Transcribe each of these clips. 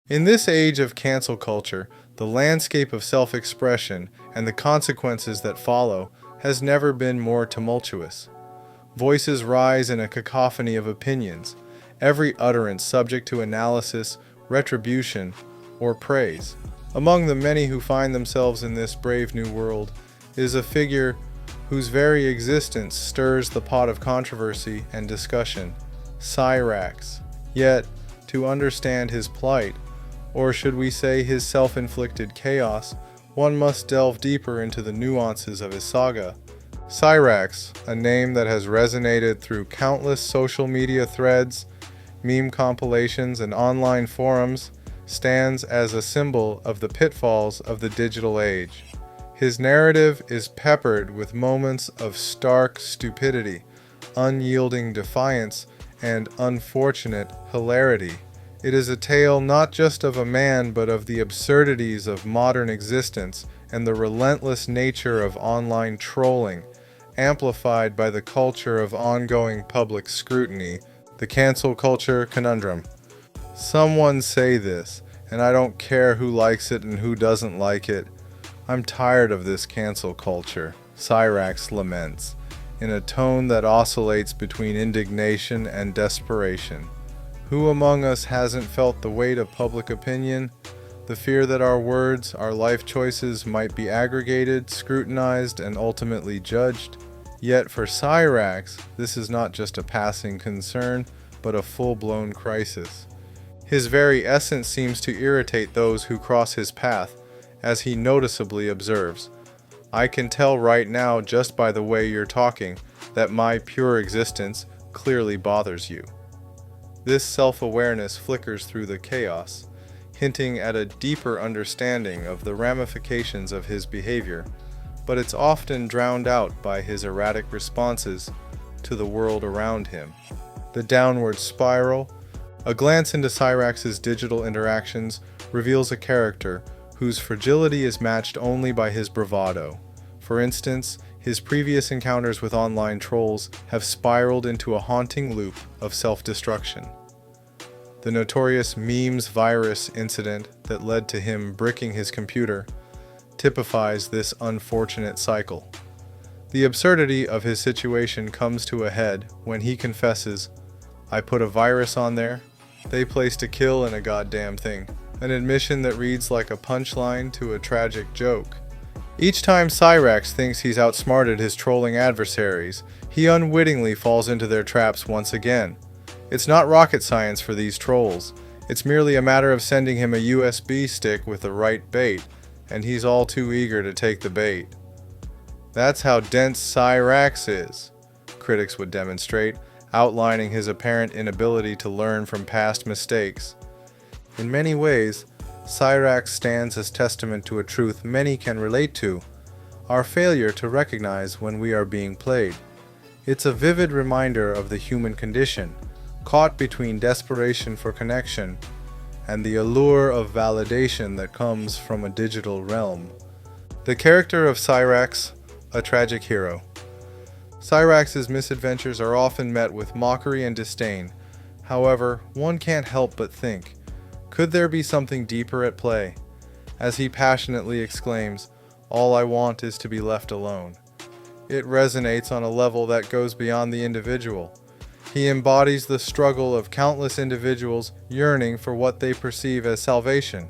In this age of cancel culture, the landscape of self-expression and the consequences that follow has never been more tumultuous. Voices rise in a cacophony of opinions, every utterance subject to analysis, retribution, or praise. Among the many who find themselves in this brave new world is a figure whose very existence stirs the pot of controversy and discussion, Cyraxx. Yet, to understand his plight, or should we say his self-inflicted chaos, one must delve deeper into the nuances of his saga. Cyraxx, a name that has resonated through countless social media threads, meme compilations, and online forums, stands as a symbol of the pitfalls of the digital age. His narrative is peppered with moments of stark stupidity, unyielding defiance, and unfortunate hilarity. It is a tale not just of a man, but of the absurdities of modern existence and the relentless nature of online trolling, amplified by the culture of ongoing public scrutiny, the cancel culture conundrum. Someone say this, and I don't care who likes it and who doesn't like it. I'm tired of this cancel culture, Cyraxx laments, in a tone that oscillates between indignation and desperation. Who among us hasn't felt the weight of public opinion, the fear that our words, our life choices might be aggregated, scrutinized, and ultimately judged? Yet for Cyraxx, this is not just a passing concern, but a full-blown crisis. His very essence seems to irritate those who cross his path, as he noticeably observes, "I can tell right now just by the way you're talking that my pure existence clearly bothers you." This self-awareness flickers through the chaos, hinting at a deeper understanding of the ramifications of his behavior, but it's often drowned out by his erratic responses to the world around him. The downward spiral. A glance into Cyraxx's digital interactions reveals a character whose fragility is matched only by his bravado. For instance, his previous encounters with online trolls have spiraled into a haunting loop of self-destruction. The notorious memes virus incident that led to him bricking his computer typifies this unfortunate cycle. The absurdity of his situation comes to a head when he confesses, "I put a virus on there, they placed a kill in a goddamn thing," an admission that reads like a punchline to a tragic joke. Each time Cyraxx thinks he's outsmarted his trolling adversaries, he unwittingly falls into their traps once again. It's not rocket science for these trolls. It's merely a matter of sending him a USB stick with the right bait, and he's all too eager to take the bait. That's how dense Cyraxx is, critics would demonstrate, outlining his apparent inability to learn from past mistakes. In many ways, Cyraxx stands as testament to a truth many can relate to, our failure to recognize when we are being played. It's a vivid reminder of the human condition, caught between desperation for connection and the allure of validation that comes from a digital realm. The character of Cyraxx, a tragic hero. Cyraxx's misadventures are often met with mockery and disdain. However, one can't help but think, could there be something deeper at play? As he passionately exclaims, "All I want is to be left alone." It resonates on a level that goes beyond the individual. He embodies the struggle of countless individuals yearning for what they perceive as salvation,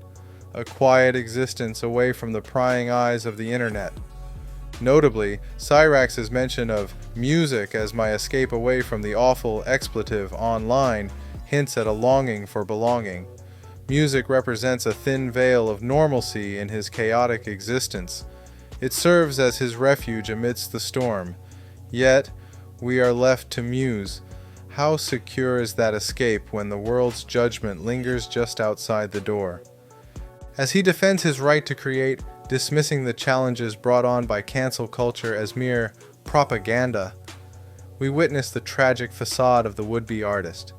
a quiet existence away from the prying eyes of the internet. Notably, Cyraxx's mention of music as my escape away from the awful expletive online hints at a longing for belonging. Music represents a thin veil of normalcy in his chaotic existence. It serves as his refuge amidst the storm. Yet, we are left to muse. How secure is that escape when the world's judgment lingers just outside the door? As he defends his right to create, dismissing the challenges brought on by cancel culture as mere propaganda, we witness the tragic facade of the would-be artist.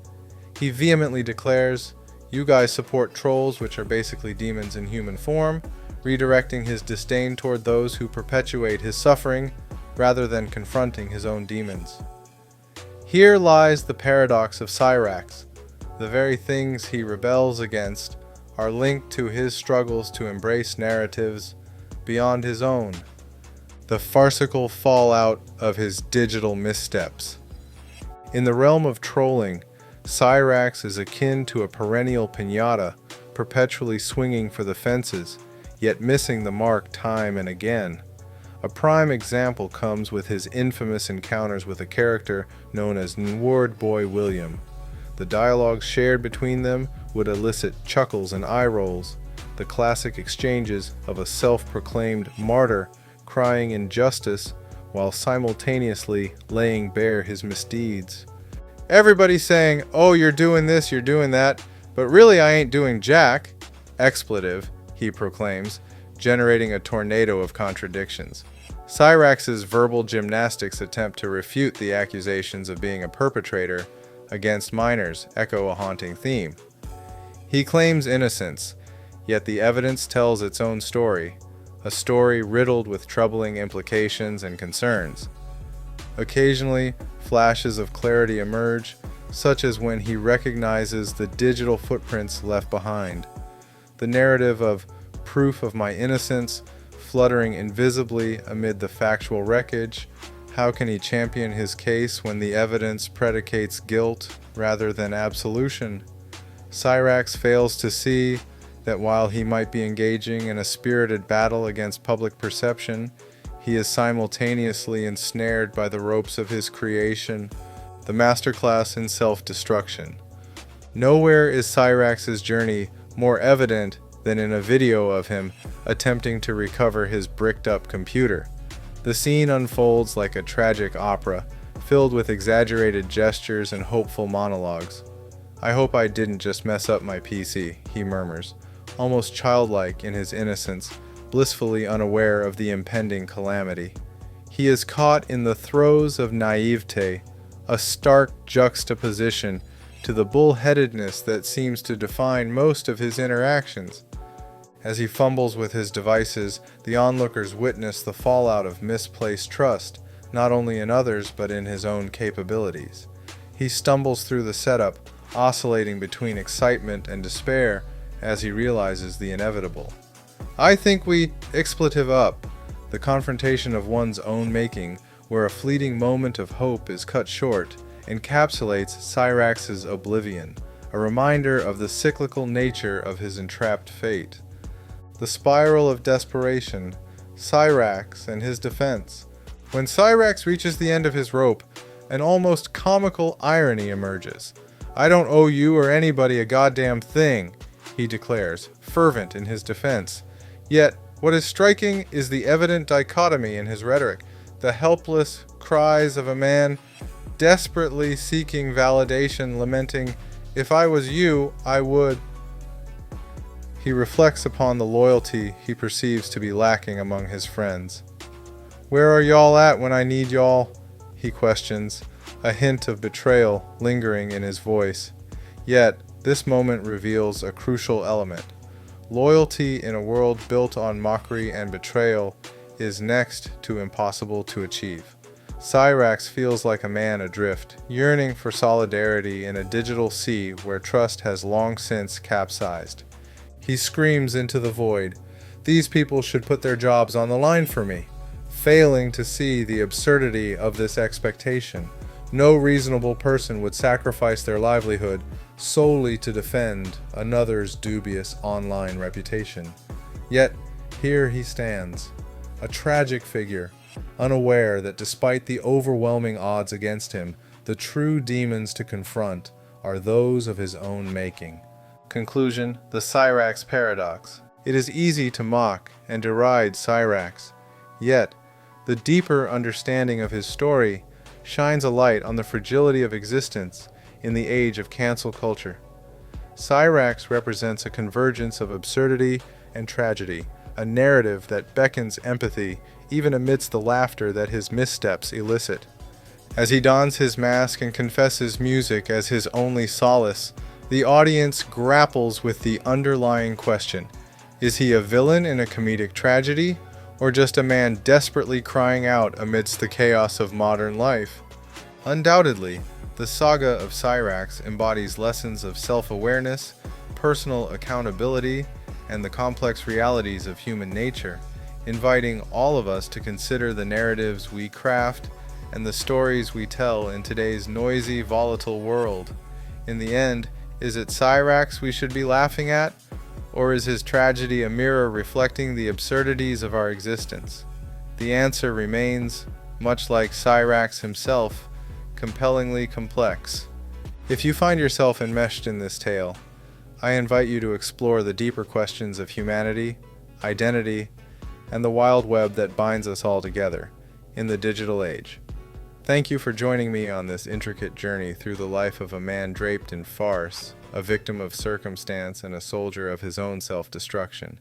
He vehemently declares, "You guys support trolls, which are basically demons in human form," redirecting his disdain toward those who perpetuate his suffering rather than confronting his own demons. Here lies the paradox of Cyraxx. The very things he rebels against are linked to his struggles to embrace narratives beyond his own, the farcical fallout of his digital missteps. In the realm of trolling, Cyraxx is akin to a perennial piñata, perpetually swinging for the fences, yet missing the mark time and again. A prime example comes with his infamous encounters with a character known as Nward Boy William. The dialogues shared between them would elicit chuckles and eye rolls, the classic exchanges of a self-proclaimed martyr crying injustice while simultaneously laying bare his misdeeds. Everybody's saying, "Oh, you're doing this, you're doing that, but really I ain't doing jack," expletive, he proclaims, generating a tornado of contradictions. Cyraxx's verbal gymnastics attempt to refute the accusations of being a perpetrator against minors echo a haunting theme. He claims innocence, yet the evidence tells its own story, a story riddled with troubling implications and concerns. Occasionally, flashes of clarity emerge, such as when he recognizes the digital footprints left behind. The narrative of proof of my innocence fluttering invisibly amid the factual wreckage. How can he champion his case when the evidence predicates guilt rather than absolution? Cyraxx fails to see that while he might be engaging in a spirited battle against public perception, he is simultaneously ensnared by the ropes of his creation, the masterclass in self-destruction. Nowhere is Cyraxx's journey more evident than in a video of him attempting to recover his bricked-up computer. The scene unfolds like a tragic opera, filled with exaggerated gestures and hopeful monologues. "I hope I didn't just mess up my PC," he murmurs, almost childlike in his innocence, blissfully unaware of the impending calamity. He is caught in the throes of naivete, a stark juxtaposition to the bullheadedness that seems to define most of his interactions. As he fumbles with his devices, the onlookers witness the fallout of misplaced trust, not only in others but in his own capabilities. He stumbles through the setup, oscillating between excitement and despair as he realizes the inevitable. I think we expletive up, the confrontation of one's own making, where a fleeting moment of hope is cut short, encapsulates Cyraxx's oblivion, a reminder of the cyclical nature of his entrapped fate. The spiral of desperation, Cyraxx and his defense. When Cyraxx reaches the end of his rope, an almost comical irony emerges. "I don't owe you or anybody a goddamn thing," he declares, fervent in his defense. Yet, what is striking is the evident dichotomy in his rhetoric, the helpless cries of a man desperately seeking validation, lamenting, "If I was you, I would." He reflects upon the loyalty he perceives to be lacking among his friends. "Where are y'all at when I need y'all?" he questions, a hint of betrayal lingering in his voice. Yet, this moment reveals a crucial element. Loyalty in a world built on mockery and betrayal is next to impossible to achieve. Cyraxx feels like a man adrift, yearning for solidarity in a digital sea where trust has long since capsized. He screams into the void, "These people should put their jobs on the line for me," failing to see the absurdity of this expectation. No reasonable person would sacrifice their livelihood solely to defend another's dubious online reputation. Yet, here he stands, a tragic figure, unaware that despite the overwhelming odds against him, the true demons to confront are those of his own making. Conclusion: the Cyraxx paradox. It is easy to mock and deride Cyraxx, yet the deeper understanding of his story shines a light on the fragility of existence in the age of cancel culture. Cyraxx represents a convergence of absurdity and tragedy, a narrative that beckons empathy even amidst the laughter that his missteps elicit. As he dons his mask and confesses music as his only solace, the audience grapples with the underlying question: is he a villain in a comedic tragedy, or just a man desperately crying out amidst the chaos of modern life? Undoubtedly, the saga of Cyraxx embodies lessons of self-awareness, personal accountability, and the complex realities of human nature, inviting all of us to consider the narratives we craft and the stories we tell in today's noisy, volatile world. In the end, is it Cyraxx we should be laughing at? Or is his tragedy a mirror reflecting the absurdities of our existence? The answer remains, much like Cyraxx himself, compellingly complex. If you find yourself enmeshed in this tale, I invite you to explore the deeper questions of humanity, identity, and the wild web that binds us all together in the digital age. Thank you for joining me on this intricate journey through the life of a man draped in farce, a victim of circumstance, and a soldier of his own self-destruction.